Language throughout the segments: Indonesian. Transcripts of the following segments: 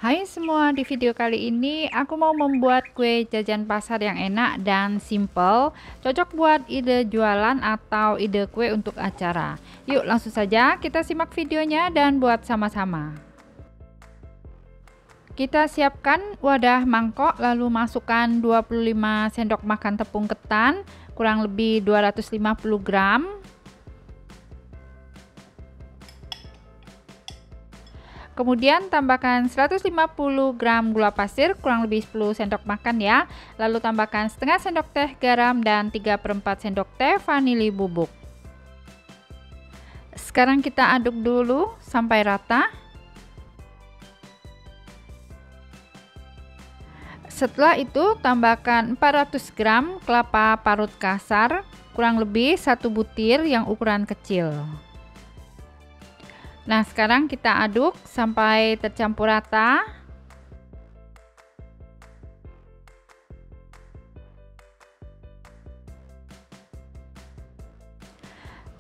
Hai semua, di video kali ini aku mau membuat kue jajan pasar yang enak dan simple, cocok buat ide jualan atau ide kue untuk acara. Yuk langsung saja kita simak videonya dan buat sama-sama. Kita siapkan wadah mangkok, lalu masukkan 25 sendok makan tepung ketan, kurang lebih 250 gram. Kemudian tambahkan 150 gram gula pasir, kurang lebih 10 sendok makan ya. Lalu tambahkan setengah sendok teh garam dan 3/4 sendok teh vanili bubuk. Sekarang kita aduk dulu sampai rata. Setelah itu tambahkan 400 gram kelapa parut kasar, kurang lebih 1 butir yang ukuran kecil. Nah, sekarang kita aduk sampai tercampur rata.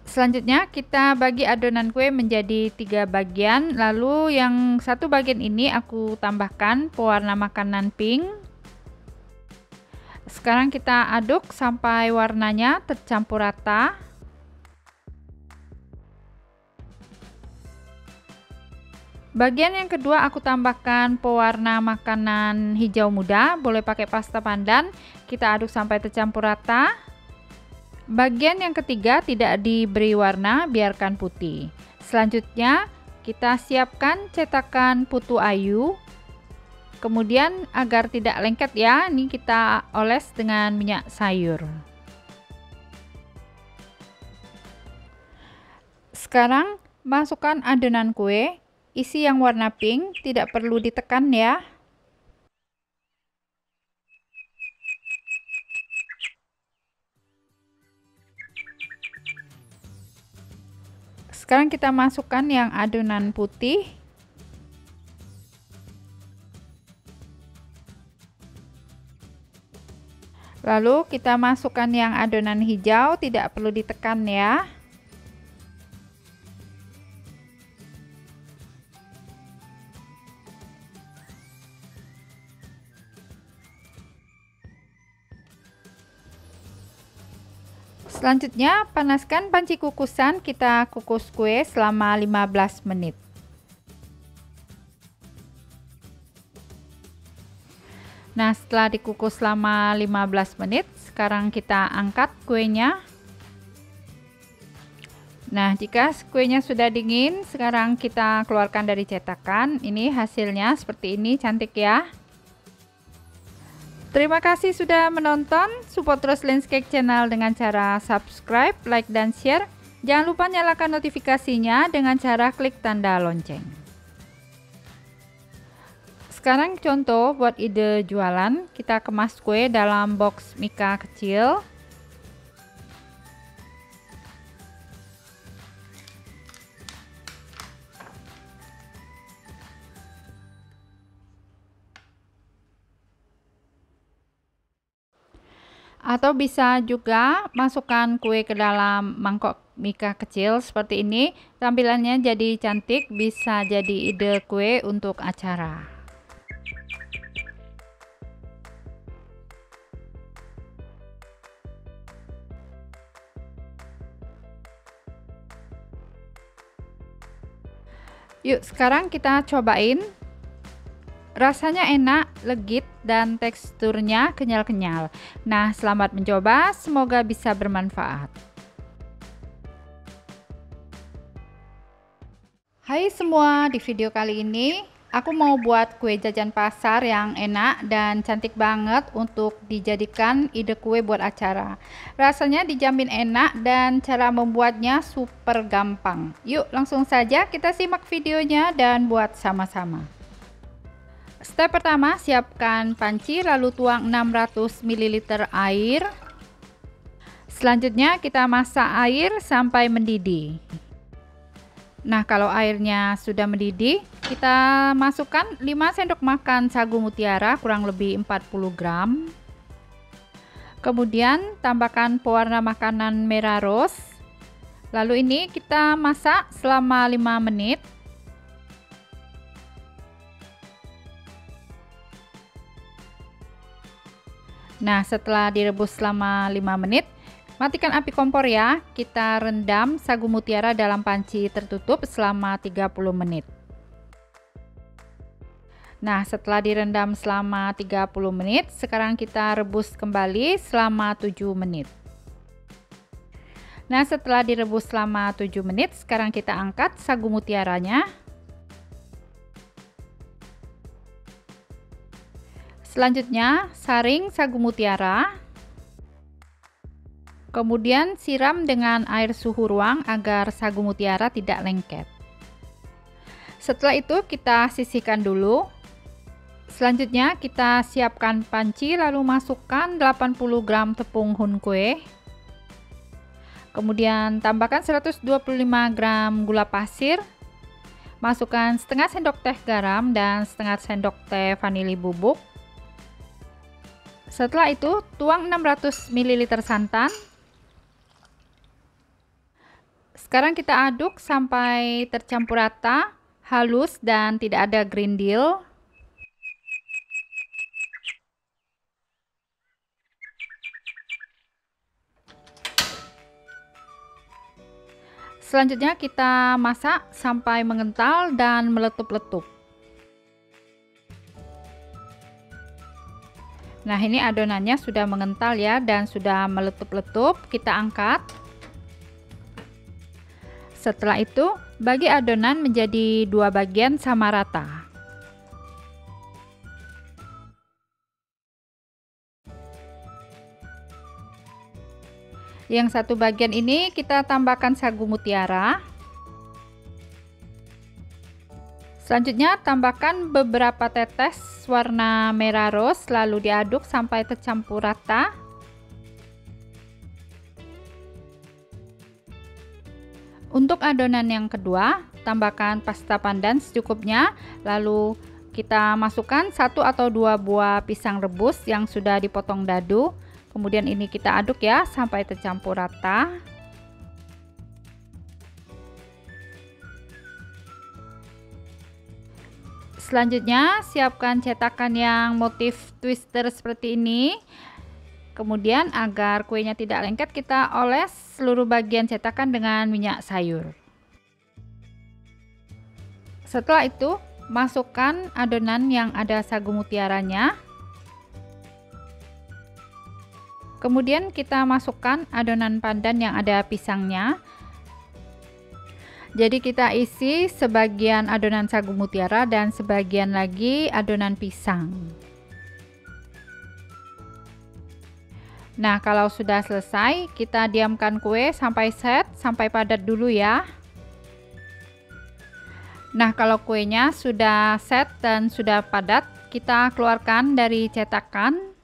Selanjutnya kita bagi adonan kue menjadi 3 bagian, lalu yang satu bagian ini aku tambahkan pewarna makanan pink. Sekarang kita aduk sampai warnanya tercampur rata. Bagian yang kedua aku tambahkan pewarna makanan hijau muda, boleh pakai pasta pandan. Kita aduk sampai tercampur rata. Bagian yang ketiga tidak diberi warna, biarkan putih. Selanjutnya kita siapkan cetakan putu ayu. Kemudian agar tidak lengket ya, ini kita oles dengan minyak sayur. Sekarang masukkan adonan kue. Isi yang warna pink, tidak perlu ditekan ya. Sekarang kita masukkan yang adonan putih. Lalu kita masukkan yang adonan hijau, tidak perlu ditekan ya. Selanjutnya panaskan panci kukusan, kita kukus kue selama 15 menit. Nah, setelah dikukus selama 15 menit, sekarang kita angkat kuenya. Nah, jika kuenya sudah dingin, sekarang kita keluarkan dari cetakan. Ini hasilnya seperti ini, cantik ya. Terima kasih sudah menonton. Support terus Landscape Channel dengan cara subscribe, like, dan share. Jangan lupa nyalakan notifikasinya dengan cara klik tanda lonceng. Sekarang contoh buat ide jualan. Kita kemas kue dalam box mika kecil. Atau bisa juga masukkan kue ke dalam mangkok mika kecil seperti ini. Tampilannya jadi cantik, bisa jadi ide kue untuk acara. Yuk, sekarang kita cobain. Rasanya enak, legit, dan teksturnya kenyal-kenyal. Nah, selamat mencoba, semoga bisa bermanfaat. Hai semua, di video kali ini aku mau buat kue jajan pasar yang enak dan cantik banget untuk dijadikan ide kue buat acara. Rasanya dijamin enak dan cara membuatnya super gampang. Yuk, langsung saja kita simak videonya dan buat sama-sama. Step pertama, siapkan panci, lalu tuang 600 ml air. Selanjutnya kita masak air sampai mendidih. Nah, kalau airnya sudah mendidih, kita masukkan 5 sendok makan sagu mutiara, kurang lebih 40 gram. Kemudian tambahkan pewarna makanan merah rose. Lalu ini kita masak selama 5 menit. Nah, setelah direbus selama 5 menit, matikan api kompor ya. Kita rendam sagu mutiara dalam panci tertutup selama 30 menit. Nah, setelah direndam selama 30 menit, sekarang kita rebus kembali selama 7 menit. Nah, setelah direbus selama 7 menit, sekarang kita angkat sagu mutiaranya. Selanjutnya, saring sagu mutiara. Kemudian siram dengan air suhu ruang agar sagu mutiara tidak lengket. Setelah itu kita sisihkan dulu. Selanjutnya kita siapkan panci lalu masukkan 80 gram tepung hun kue. Kemudian tambahkan 125 gram gula pasir. Masukkan setengah sendok teh garam dan setengah sendok teh vanili bubuk. Setelah itu tuang 600 ml santan. Sekarang kita aduk sampai tercampur rata, halus dan tidak ada gerindil. Selanjutnya kita masak sampai mengental dan meletup-letup. Nah, ini adonannya sudah mengental ya dan sudah meletup-letup. Kita angkat. Setelah itu, bagi adonan menjadi 2 bagian sama rata. Yang satu bagian ini kita tambahkan sagu mutiara. Selanjutnya tambahkan beberapa tetes warna merah rose lalu diaduk sampai tercampur rata. Untuk adonan yang kedua, tambahkan pasta pandan secukupnya, lalu kita masukkan 1 atau 2 buah pisang rebus yang sudah dipotong dadu. Kemudian ini kita aduk ya sampai tercampur rata. Selanjutnya siapkan cetakan yang motif twister seperti ini. Kemudian agar kuenya tidak lengket, kita oles seluruh bagian cetakan dengan minyak sayur. Setelah itu masukkan adonan yang ada sagu mutiaranya. Kemudian kita masukkan adonan pandan yang ada pisangnya. Jadi kita isi sebagian adonan sagu mutiara dan sebagian lagi adonan pisang. Nah, kalau sudah selesai, kita diamkan kue sampai set, sampai padat dulu ya. Nah, kalau kuenya sudah set dan sudah padat, kita keluarkan dari cetakan.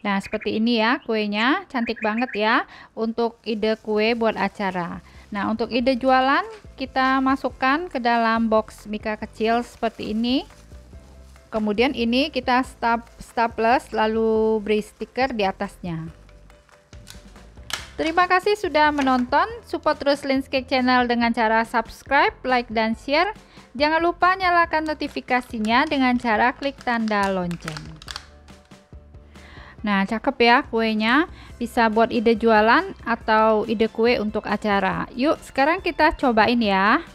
Nah, seperti ini ya kuenya, cantik banget ya untuk ide kue buat acara. Nah, untuk ide jualan, kita masukkan ke dalam box mika kecil seperti ini. Kemudian ini kita staples lalu beri stiker di atasnya. Terima kasih sudah menonton. Support terus Linscake Channel dengan cara subscribe, like, dan share. Jangan lupa nyalakan notifikasinya dengan cara klik tanda lonceng. Nah, cakep ya kuenya, bisa buat ide jualan atau ide kue untuk acara. Yuk, sekarang kita cobain ya.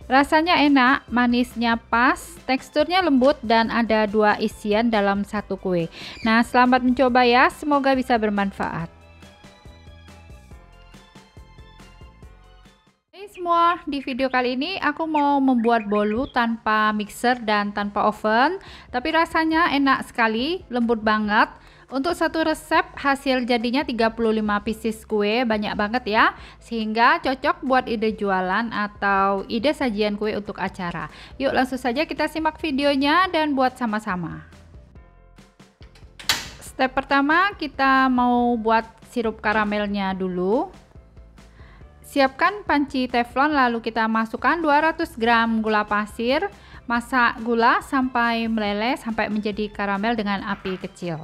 Rasanya enak, manisnya pas, teksturnya lembut, dan ada 2 isian dalam satu kue. Nah, selamat mencoba ya, semoga bisa bermanfaat. Hai semua, di video kali ini aku mau membuat bolu tanpa mixer dan tanpa oven, tapi rasanya enak sekali, lembut banget. Untuk satu resep hasil jadinya 35 pieces kue, banyak banget ya, sehingga cocok buat ide jualan atau ide sajian kue untuk acara. Yuk langsung saja kita simak videonya dan buat sama-sama. Step pertama, kita mau buat sirup karamelnya dulu. Siapkan panci teflon lalu kita masukkan 200 gram gula pasir. Masak gula sampai meleleh sampai menjadi karamel dengan api kecil.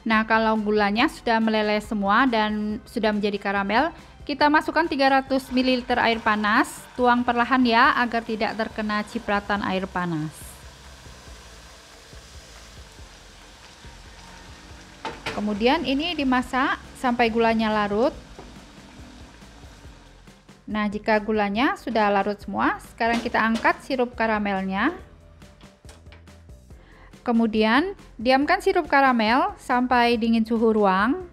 Nah, kalau gulanya sudah meleleh semua dan sudah menjadi karamel, kita masukkan 300 ml air panas. Tuang perlahan ya, agar tidak terkena cipratan air panas. Kemudian ini dimasak sampai gulanya larut. Nah, jika gulanya sudah larut semua, sekarang kita angkat sirup karamelnya. Kemudian, diamkan sirup karamel sampai dingin suhu ruang.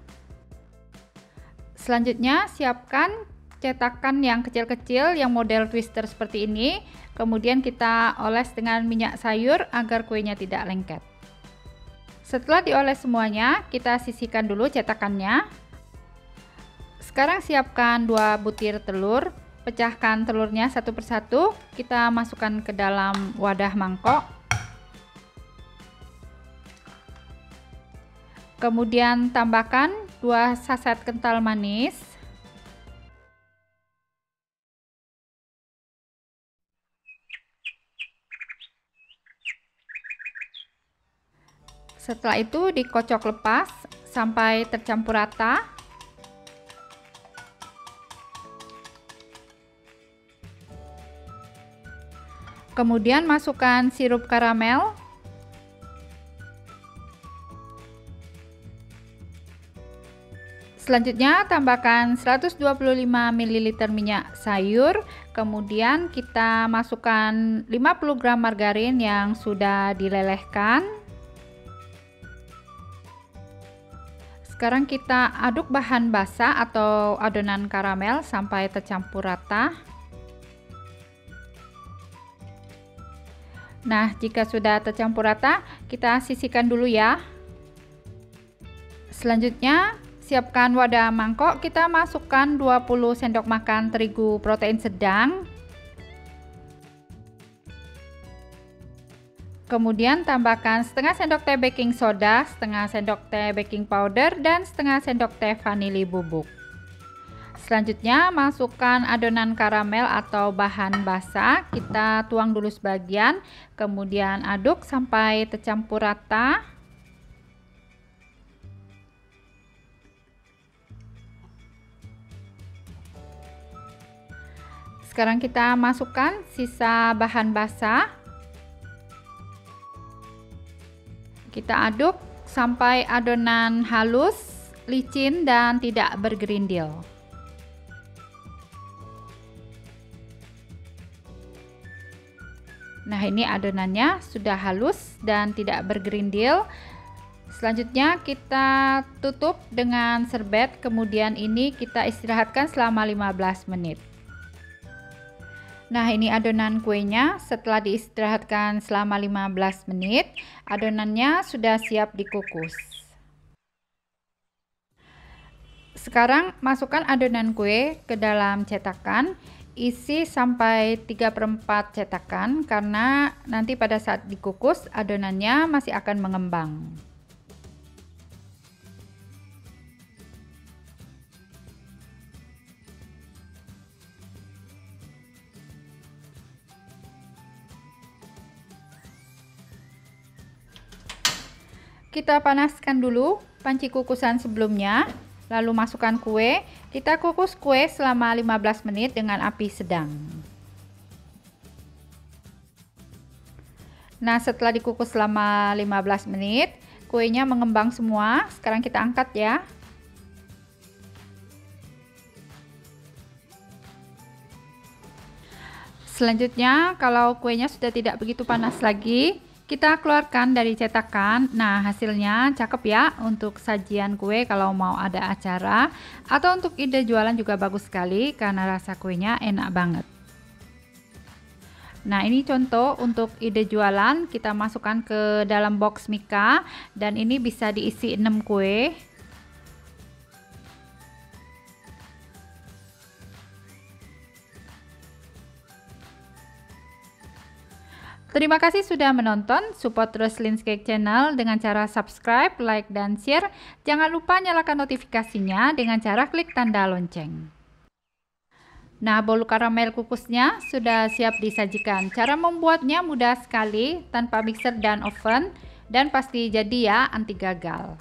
Selanjutnya, siapkan cetakan yang kecil-kecil yang model twister seperti ini. Kemudian kita oles dengan minyak sayur agar kuenya tidak lengket. Setelah dioles semuanya, kita sisihkan dulu cetakannya. Sekarang siapkan 2 butir telur. Pecahkan telurnya satu persatu. Kita masukkan ke dalam wadah mangkok. Kemudian tambahkan 2 saset kental manis. Setelah itu dikocok lepas sampai tercampur rata. Kemudian masukkan sirup karamel. Selanjutnya tambahkan 125 ml minyak sayur, kemudian kita masukkan 50 gram margarin yang sudah dilelehkan. Sekarang kita aduk bahan basah atau adonan karamel sampai tercampur rata. Nah, jika sudah tercampur rata, kita sisihkan dulu ya. Selanjutnya, siapkan wadah mangkok, kita masukkan 20 sendok makan terigu protein sedang. Kemudian tambahkan setengah sendok teh baking soda, setengah sendok teh baking powder, dan setengah sendok teh vanili bubuk. Selanjutnya masukkan adonan karamel atau bahan basah, kita tuang dulu sebagian, kemudian aduk sampai tercampur rata. Sekarang kita masukkan sisa bahan basah. Kita aduk sampai adonan halus, licin, dan tidak bergerindil. Nah, ini adonannya sudah halus dan tidak bergerindil. Selanjutnya kita tutup dengan serbet, kemudian ini kita istirahatkan selama 15 menit. Nah, ini adonan kuenya setelah diistirahatkan selama 15 menit, adonannya sudah siap dikukus. Sekarang masukkan adonan kue ke dalam cetakan, isi sampai 3/4 cetakan karena nanti pada saat dikukus adonannya masih akan mengembang. Kita panaskan dulu panci kukusan sebelumnya, lalu masukkan kue. Kita kukus kue selama 15 menit dengan api sedang. Nah, setelah dikukus selama 15 menit, kuenya mengembang semua. Sekarang kita angkat ya. Selanjutnya, kalau kuenya sudah tidak begitu panas lagi, kita keluarkan dari cetakan. Nah, hasilnya cakep ya untuk sajian kue kalau mau ada acara atau untuk ide jualan juga bagus sekali karena rasa kuenya enak banget. Nah, ini contoh untuk ide jualan, kita masukkan ke dalam box Mika dan ini bisa diisi 6 kue. Terima kasih sudah menonton, support terus Lin's Cake Channel dengan cara subscribe, like, dan share. Jangan lupa nyalakan notifikasinya dengan cara klik tanda lonceng. Nah, bolu karamel kukusnya sudah siap disajikan. Cara membuatnya mudah sekali, tanpa mixer dan oven, dan pasti jadi ya, anti gagal.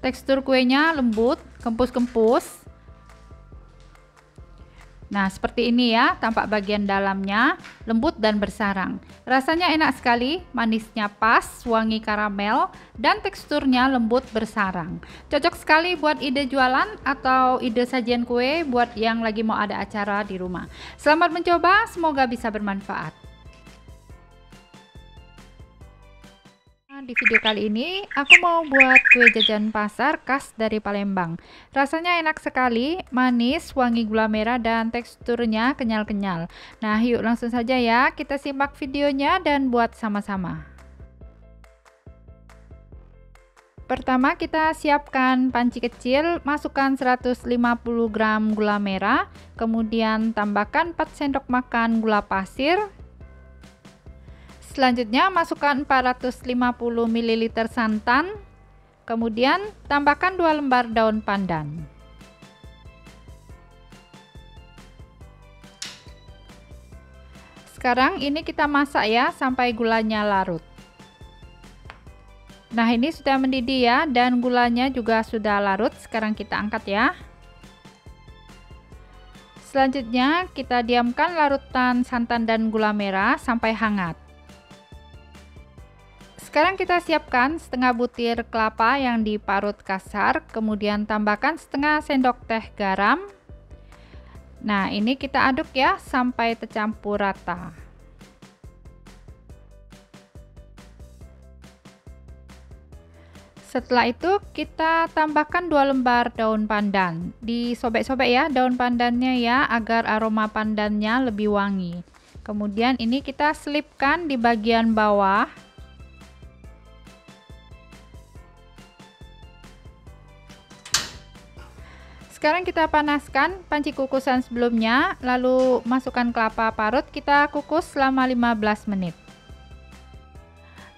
Tekstur kuenya lembut, kempus-kempus. Nah, seperti ini ya tampak bagian dalamnya, lembut dan bersarang. Rasanya enak sekali, manisnya pas, wangi karamel, dan teksturnya lembut bersarang. Cocok sekali buat ide jualan atau ide sajian kue buat yang lagi mau ada acara di rumah. Selamat mencoba, semoga bisa bermanfaat. Di video kali ini aku mau buat kue jajan pasar khas dari Palembang. Rasanya enak sekali, manis, wangi gula merah, dan teksturnya kenyal-kenyal. Nah, yuk langsung saja ya, kita simak videonya dan buat sama-sama. Pertama kita siapkan panci kecil, masukkan 150 gram gula merah, kemudian tambahkan 4 sendok makan gula pasir. Selanjutnya masukkan 450 ml santan, kemudian tambahkan 2 lembar daun pandan. Sekarang ini kita masak ya sampai gulanya larut. Nah, ini sudah mendidih ya dan gulanya juga sudah larut. Sekarang kita angkat ya. Selanjutnya kita diamkan larutan santan dan gula merah sampai hangat. Sekarang kita siapkan setengah butir kelapa yang diparut kasar, kemudian tambahkan setengah sendok teh garam. Nah, ini kita aduk ya sampai tercampur rata. Setelah itu kita tambahkan 2 lembar daun pandan. Disobek-sobek ya daun pandannya ya agar aroma pandannya lebih wangi. Kemudian ini kita selipkan di bagian bawah. Sekarang kita panaskan panci kukusan sebelumnya, lalu masukkan kelapa parut, kita kukus selama 15 menit.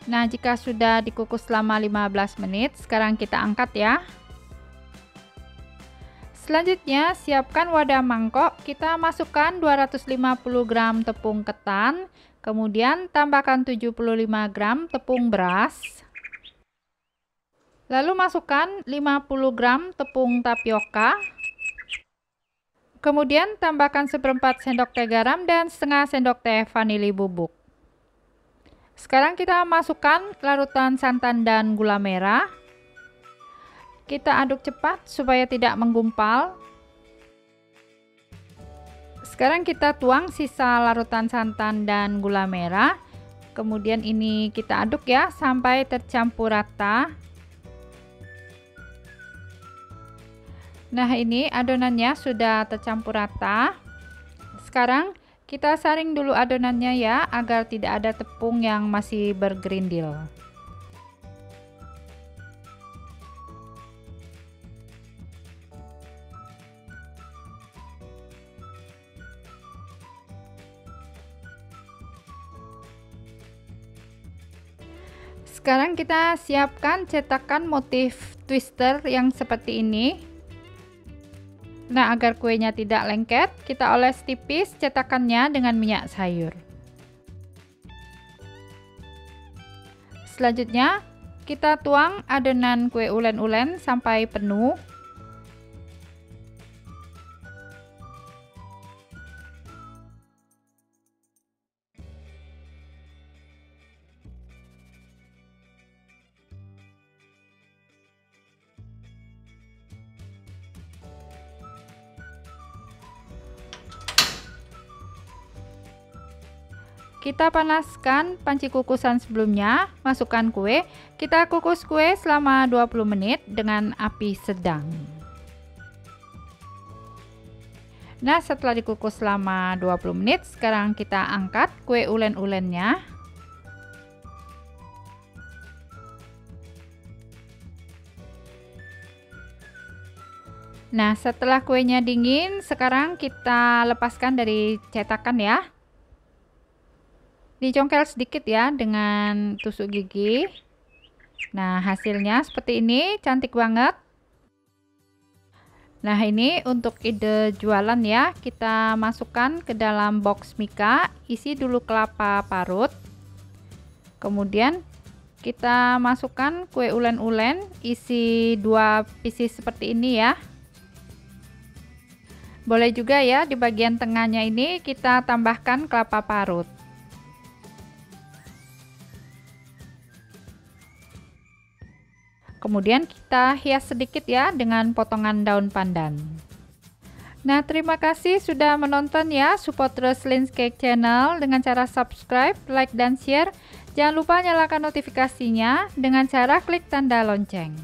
Nah, jika sudah dikukus selama 15 menit, sekarang kita angkat ya. Selanjutnya, siapkan wadah mangkok, kita masukkan 250 gram tepung ketan, kemudian tambahkan 75 gram tepung beras. Lalu masukkan 50 gram tepung tapioka. Kemudian tambahkan seperempat sendok teh garam dan setengah sendok teh vanili bubuk. Sekarang kita masukkan larutan santan dan gula merah. Kita aduk cepat supaya tidak menggumpal. Sekarang kita tuang sisa larutan santan dan gula merah. Kemudian ini kita aduk ya sampai tercampur rata. Nah, ini adonannya sudah tercampur rata. Sekarang kita saring dulu adonannya ya agar tidak ada tepung yang masih bergerindil. Sekarang kita siapkan cetakan motif twister yang seperti ini. Nah, agar kuenya tidak lengket, kita oles tipis cetakannya dengan minyak sayur. Selanjutnya, kita tuang adonan kue ulen-ulen sampai penuh. Kita panaskan panci kukusan sebelumnya, masukkan kue, kita kukus kue selama 20 menit dengan api sedang. Nah, setelah dikukus selama 20 menit, sekarang kita angkat kue ulen-ulennya. Nah, setelah kuenya dingin, sekarang kita lepaskan dari cetakan ya. Dicongkel sedikit ya dengan tusuk gigi. Nah, hasilnya seperti ini, cantik banget. Nah, ini untuk ide jualan ya, kita masukkan ke dalam box mika, isi dulu kelapa parut. Kemudian kita masukkan kue ulen-ulen isi 2 pieces seperti ini ya. Boleh juga ya di bagian tengahnya ini kita tambahkan kelapa parut. Kemudian kita hias sedikit ya dengan potongan daun pandan. Nah, terima kasih sudah menonton ya. Support terus Lin's Cake Channel dengan cara subscribe, like, dan share. Jangan lupa nyalakan notifikasinya dengan cara klik tanda lonceng.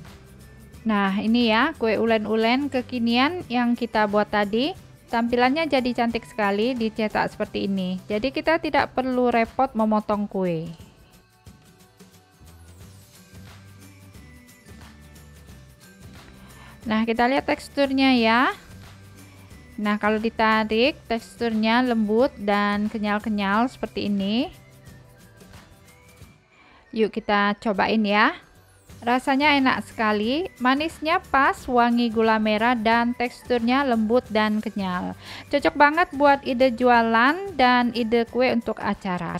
Nah, ini ya kue ulen-ulen kekinian yang kita buat tadi. Tampilannya jadi cantik sekali dicetak seperti ini. Jadi kita tidak perlu repot memotong kue. Nah, kita lihat teksturnya ya. Nah, kalau ditarik teksturnya lembut dan kenyal-kenyal seperti ini. Yuk kita cobain ya. Rasanya enak sekali, manisnya pas, wangi gula merah dan teksturnya lembut dan kenyal. Cocok banget buat ide jualan dan ide kue untuk acara.